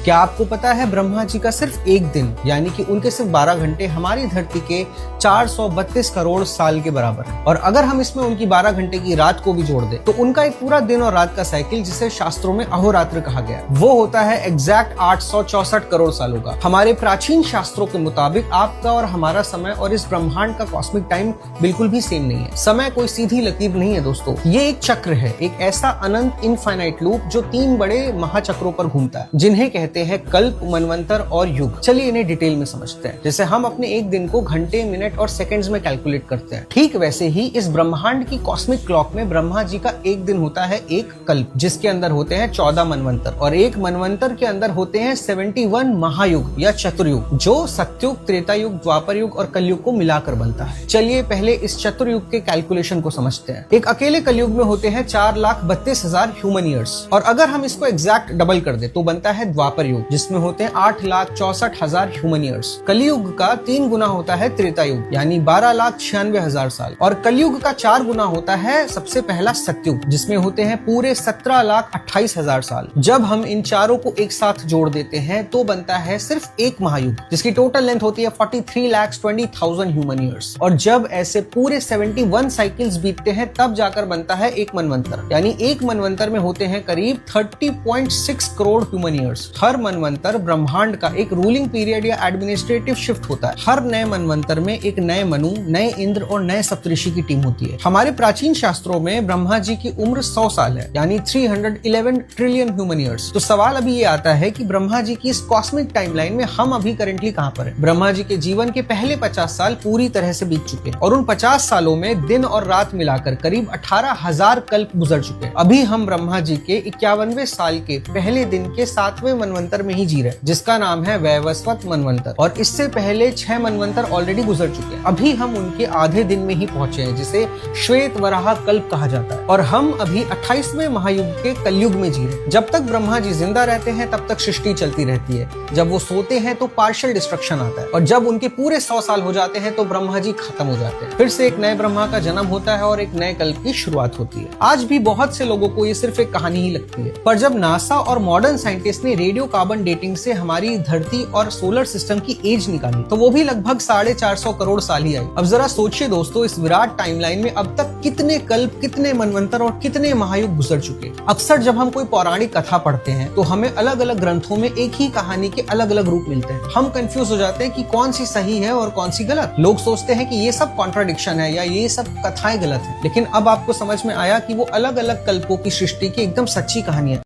क्या आपको पता है ब्रह्मा जी का सिर्फ एक दिन यानी कि उनके सिर्फ 12 घंटे हमारी धरती के 432 करोड़ साल के बराबर है। और अगर हम इसमें उनकी 12 घंटे की रात को भी जोड़ दें तो उनका एक पूरा दिन और रात का साइकिल, जिसे शास्त्रों में अहोरात्र कहा गया है, वो होता है एग्जैक्ट 864 करोड़ सालों का। हमारे प्राचीन शास्त्रों के मुताबिक आपका और हमारा समय और इस ब्रह्मांड का कॉस्मिक टाइम बिल्कुल भी सेम नहीं है। समय कोई सीधी लकीर नहीं है दोस्तों, ये एक चक्र है, एक ऐसा अनंत इनफाइनाइट लूप जो 3 बड़े महाचक्रों पर घूमता है, जिन्हें कहते हैं कल्प, मनवंतर और युग। चलिए इन्हें डिटेल में समझते हैं। जैसे हम अपने एक दिन को घंटे, मिनट और सेकंड्स में कैलकुलेट करते हैं, ठीक वैसे ही इस ब्रह्मांड की कॉस्मिक क्लॉक में ब्रह्मा जी का एक दिन होता है एक कल्प, जिसके अंदर होते हैं 14 मनवंतर, और एक मनवंतर के अंदर होते हैं 71 महायुग या चतुर्युग, जो सत्युग, त्रेता युग, द्वापर युग और कलयुग को मिलाकर बनता है। चलिए पहले इस चतुर्युग के कैलकुलेशन को समझते हैं। एक अकेले कलयुग में होते हैं 4,32,000 ह्यूमन ईयर्स, और अगर हम इसको एग्जैक्ट डबल कर दे तो बनता है द्वापर युग, जिसमें होते हैं 8,64,000 ह्यूमन ईयर्स। कलयुग का 3 गुना होता है त्रेता युग यानी 12,96,000 साल, और कलयुग का 4 गुना होता है सबसे पहला सत्युग, जिसमें होते हैं पूरे 17,28,000 साल। जब हम इन चारों को एक साथ जोड़ देते हैं तो बनता है सिर्फ एक महायुग, जिसकी टोटल लेंथ होती है 43,20,000 ह्यूमन ईयर्स। और जब ऐसे पूरे 71 साइकिल्स बीतते हैं तब जाकर बनता है एक मनवंतर, यानी एक मनवंतर में होते हैं करीब 30.6 करोड़ ह्यूमन ईयर्स। हर मनवंतर ब्रह्मांड का एक रूलिंग पीरियड या एडमिनिस्ट्रेटिव शिफ्ट होता है। हर नए मनवंतर में एक नए मनु, नए इंद्र और नए सप्तऋषि की टीम होती है। हमारे प्राचीन शास्त्रों में ब्रह्मा जी की उम्र 100 साल है, यानी 311 ट्रिलियन ह्यूमन ईयर्स। तो सवाल अभी ये आता है कि ब्रह्मा जी की इस कॉस्मिक टाइमलाइन में हम अभी करेंटली कहां पर हैं? ब्रह्मा जी के जीवन के पहले 50 साल पूरी तरह से बीत चुके हैं, और उन 50 सालों में दिन और रात मिलाकर करीब 18,000 कल्प गुजर चुके हैं। अभी हम ब्रह्मा जी के 51वें साल के पहले दिन के 7वें मनवंतर में ही जी रहे, जिसका नाम है वैवस्वत मनवंतर, और इससे पहले 6 मनवंतर ऑलरेडी गुजर चुके हैं। अभी हम उनके आधे दिन में ही पहुंचे हैं, जिसे श्वेत वराह कल्प कहा जाता है, और हम अभी 28वें महायुग के कलयुग में जी रहे हैं। जब तक ब्रह्मा जी जिंदा रहते हैं तब तक सृष्टि चलती रहती है, जब वो सोते हैं तो पार्शियल डिस्ट्रक्शन आता है, और जब उनके पूरे 100 साल हो जाते हैं तो ब्रह्मा जी खत्म हो जाते हैं। फिर से एक नए ब्रह्मा का जन्म होता है और एक नए कल्प की शुरुआत होती है। आज भी बहुत से लोगों को ये सिर्फ एक कहानी ही लगती है, पर जब नासा और मॉडर्न साइंटिस्ट ने रेडियो कार्बन डेटिंग से हमारी धरती और सोलर सिस्टम की एज निकाली तो वो भी लगभग 450 करोड़ साल ही आई। अब जरा सोचिए दोस्तों, इस विराट टाइमलाइन में अब तक कितने कल्प, कितने मनवंतर और कितने महायुग गुजर चुके। अक्सर जब हम कोई पौराणिक कथा पढ़ते हैं तो हमें अलग अलग ग्रंथों में एक ही कहानी के अलग अलग रूप मिलते हैं। हम कंफ्यूज हो जाते हैं कि कौन सी सही है और कौन सी गलत। लोग सोचते हैं कि ये सब कॉन्ट्राडिक्शन है या ये सब कथाएं गलत है, लेकिन अब आपको समझ में आया कि वो अलग अलग कल्पों की सृष्टि की एकदम सच्ची कहानी है।